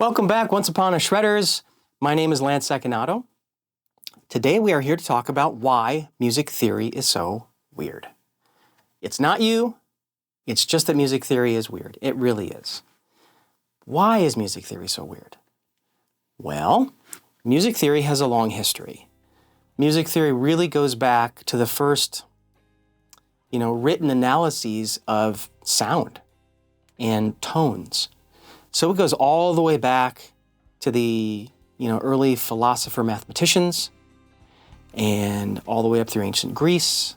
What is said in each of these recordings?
Welcome back once upon a Shredders. My name is Lance Secinato. Today we are here to talk about why music theory is so weird. It's not you, it's just that music theory is weird. It really is. Why is music theory so weird? Well, music theory has a long history. Music theory really goes back to the first, written analyses of sound and tones. So it goes all the way back to the, early philosopher mathematicians and all the way up through ancient Greece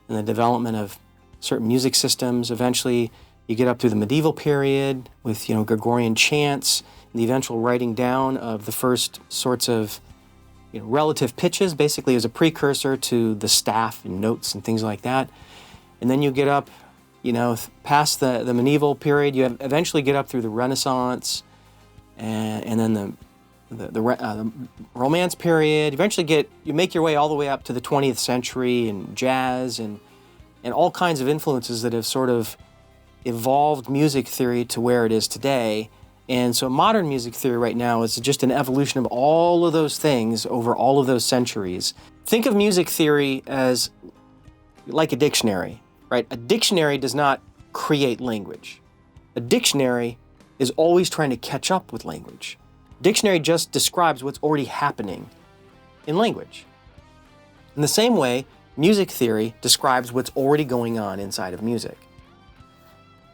and the development of certain music systems. Eventually, you get up through the medieval period with, Gregorian chants and the eventual writing down of the first sorts of, relative pitches, basically as a precursor to the staff and notes and things like that. And then you get up past the medieval period, you eventually get up through the Renaissance, and then the Romance period. Eventually you make your way all the way up to the 20th century and jazz and all kinds of influences that have sort of evolved music theory to where it is today. And so modern music theory right now is just an evolution of all of those things over all of those centuries. Think of music theory as like a dictionary. Right? A dictionary does not create language. A dictionary is always trying to catch up with language. Dictionary just describes what's already happening in language. In the same way, music theory describes what's already going on inside of music.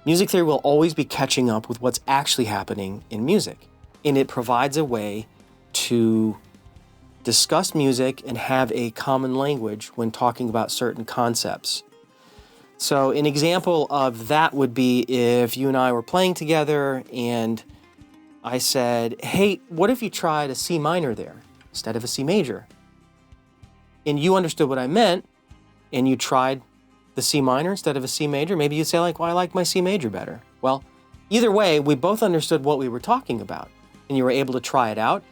Music theory will always be catching up with what's actually happening in music, and it provides a way to discuss music and have a common language when talking about certain concepts. So an example of that would be if you and I were playing together and I said, hey, what if you tried a C minor there instead of a C major? And you understood what I meant and you tried the C minor instead of a C major. Maybe you'd say well, I like my C major better. Well, either way, we both understood what we were talking about and you were able to try it out.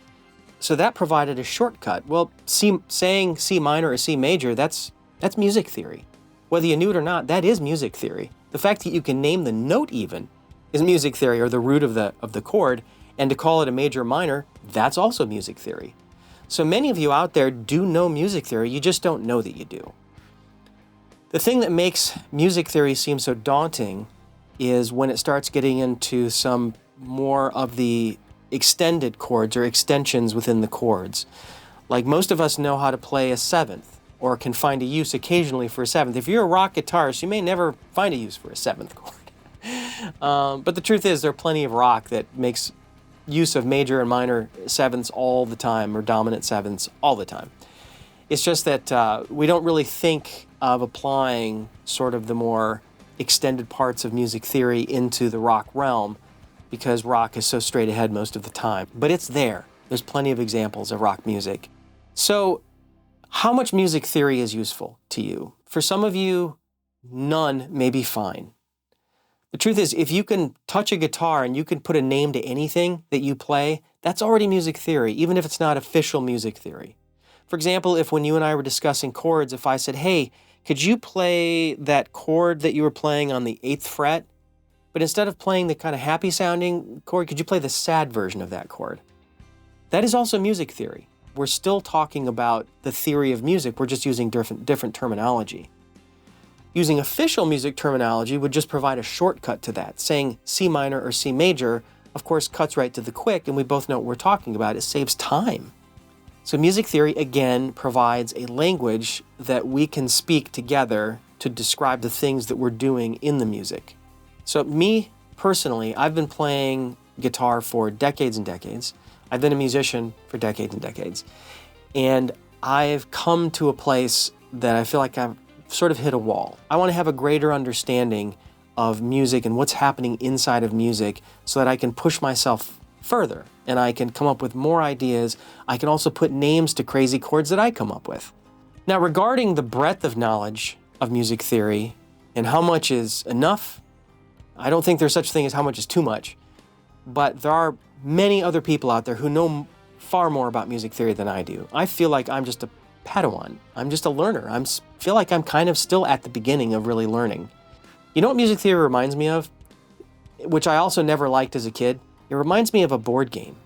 So that provided a shortcut. Well, saying C minor or C major, that's music theory. Whether you knew it or not, that is music theory. The fact that you can name the note even is music theory, or the root of the chord, and to call it a major or minor, that's also music theory. So many of you out there do know music theory, you just don't know that you do. The thing that makes music theory seem so daunting is when it starts getting into some more of the extended chords or extensions within the chords. Like most of us know how to play a seventh, or can find a use occasionally for a seventh. If you're a rock guitarist, you may never find a use for a seventh chord. But the truth is, there are plenty of rock that makes use of major and minor sevenths all the time, or dominant sevenths all the time. It's just that we don't really think of applying sort of the more extended parts of music theory into the rock realm because rock is so straight ahead most of the time. But it's there. There's plenty of examples of rock music. So, how much music theory is useful to you? For some of you, none may be fine. The truth is, if you can touch a guitar and you can put a name to anything that you play, that's already music theory, even if it's not official music theory. For example, if when you and I were discussing chords, if I said, hey, could you play that chord that you were playing on the 8th fret, but instead of playing the kind of happy sounding chord, could you play the sad version of that chord? That is also music theory. We're still talking about the theory of music, we're just using different terminology. Using official music terminology would just provide a shortcut to that. Saying C minor or C major, of course, cuts right to the quick, and we both know what we're talking about. It saves time. So music theory, again, provides a language that we can speak together to describe the things that we're doing in the music. So me, personally, I've been playing guitar for decades and decades. I've been a musician for decades and decades. And I've come to a place that I feel like I've sort of hit a wall. I want to have a greater understanding of music and what's happening inside of music so that I can push myself further and I can come up with more ideas. I can also put names to crazy chords that I come up with. Now, regarding the breadth of knowledge of music theory and how much is enough, I don't think there's such a thing as how much is too much. But there are many other people out there who know far more about music theory than I do. I feel like I'm just a padawan. I'm just a learner. I feel like I'm kind of still at the beginning of really learning. You know what music theory reminds me of? Which I also never liked as a kid. It reminds me of a board game.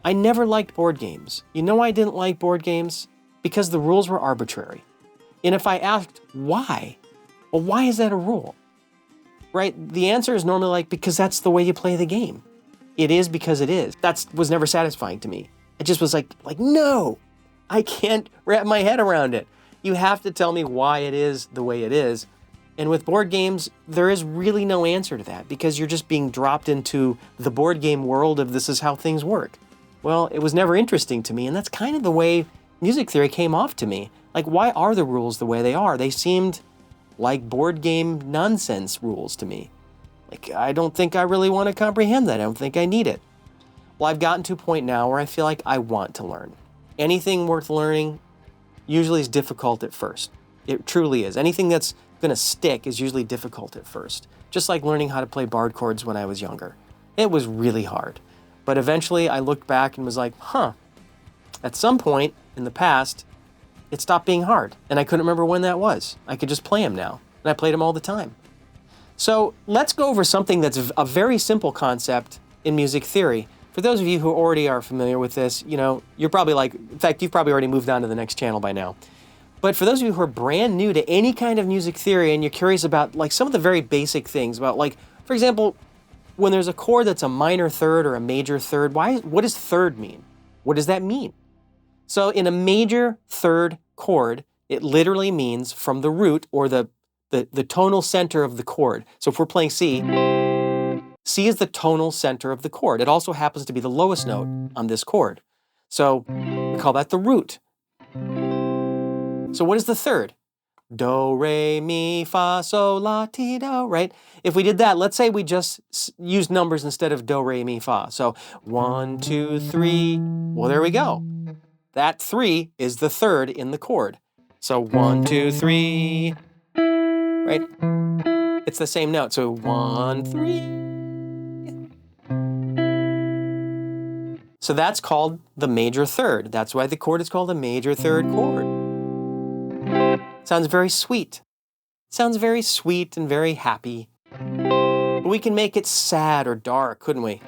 I never liked board games. You know why I didn't like board games? Because the rules were arbitrary. And if I asked why, well, why is that a rule? Right? The answer is normally like, because that's the way you play the game. It is because it is. That was never satisfying to me. It just was like, no, I can't wrap my head around it. You have to tell me why it is the way it is. And with board games, there is really no answer to that because you're just being dropped into the board game world of this is how things work. Well, it was never interesting to me, and that's kind of the way music theory came off to me. Like, why are the rules the way they are? They seemed like board game nonsense rules to me. Like, I don't think I really want to comprehend that. I don't think I need it. Well, I've gotten to a point now where I feel like I want to learn. Anything worth learning usually is difficult at first. It truly is. Anything that's going to stick is usually difficult at first. Just like learning how to play barred chords when I was younger. It was really hard. But eventually I looked back and was like, at some point in the past, it stopped being hard. And I couldn't remember when that was. I could just play them now. And I played them all the time. So let's go over something that's a very simple concept in music theory. For those of you who already are familiar with this, you're probably like, in fact, you've probably already moved on to the next channel by now. But for those of you who are brand new to any kind of music theory and you're curious about like some of the very basic things about like, for example, when there's a chord that's a minor third or a major third, what does third mean? What does that mean? So in a major third chord, it literally means from the root or the tonal center of the chord. So if we're playing C, C is the tonal center of the chord. It also happens to be the lowest note on this chord. So we call that the root. So what is the third? Do, re, mi, fa, sol, la, ti, do, right? If we did that, let's say we just used numbers instead of do, re, mi, fa. So 1, 2, 3, well, there we go. That 3 is the third in the chord. So 1, 2, 3, right? It's the same note. So 1, 3. So that's called the major third. That's why the chord is called a major third chord. Sounds very sweet. Sounds very sweet and very happy. But we can make it sad or dark, couldn't we?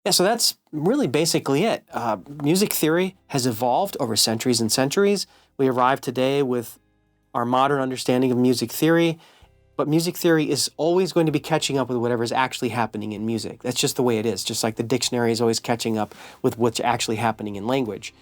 Yeah, so that's really basically it. Music theory has evolved over centuries and centuries. We arrive today with our modern understanding of music theory, but music theory is always going to be catching up with whatever's actually happening in music. That's just the way it is, just like the dictionary is always catching up with what's actually happening in language.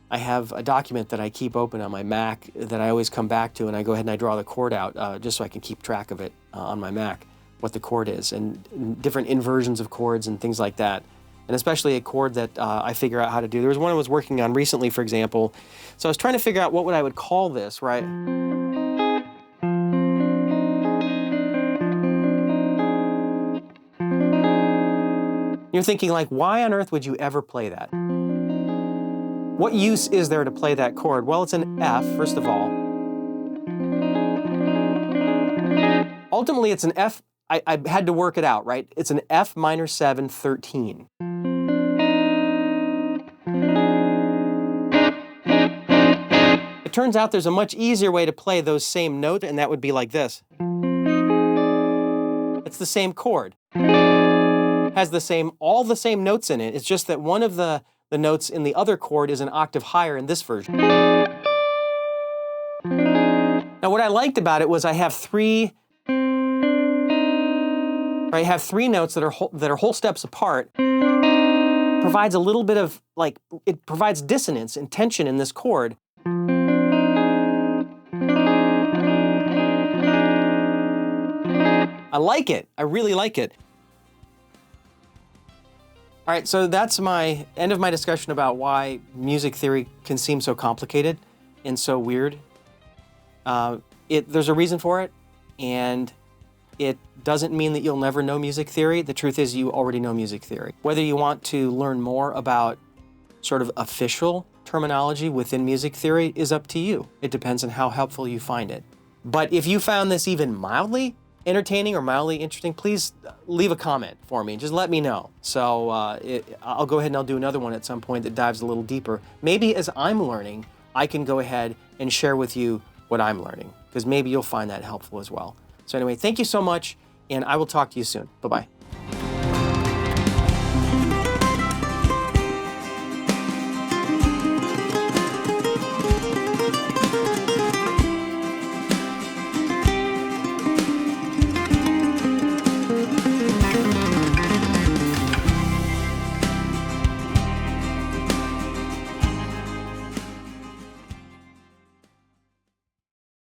I have a document that I keep open on my Mac that I always come back to, and I go ahead and I draw the chord out just so I can keep track of it on my Mac, what the chord is, and different inversions of chords and things like that. And especially a chord that I figure out how to do. There was one I was working on recently, for example. So I was trying to figure out what I would call this, right? You're thinking like, why on earth would you ever play that? What use is there to play that chord? Well, it's an F, first of all. Ultimately, it's an F. I had to work it out, right? It's an F minor 7, 13. It turns out there's a much easier way to play those same notes, and that would be like this. It's the same chord. Has all the same notes in it. It's just that one of the notes in the other chord is an octave higher in this version. Now what I liked about it was I have three notes that are whole steps apart. Provides a little bit of it provides dissonance and tension in this chord. I like it. I really like it. All right, so that's my end of my discussion about why music theory can seem so complicated and so weird. There's a reason for it, and it doesn't mean that you'll never know music theory. The truth is you already know music theory. Whether you want to learn more about sort of official terminology within music theory is up to you. It depends on how helpful you find it. But if you found this even mildly entertaining or mildly interesting, please leave a comment for me. Just let me know. So I'll go ahead and I'll do another one at some point that dives a little deeper. Maybe as I'm learning, I can go ahead and share with you what I'm learning, because maybe you'll find that helpful as well. So anyway, thank you so much, and I will talk to you soon. Bye-bye.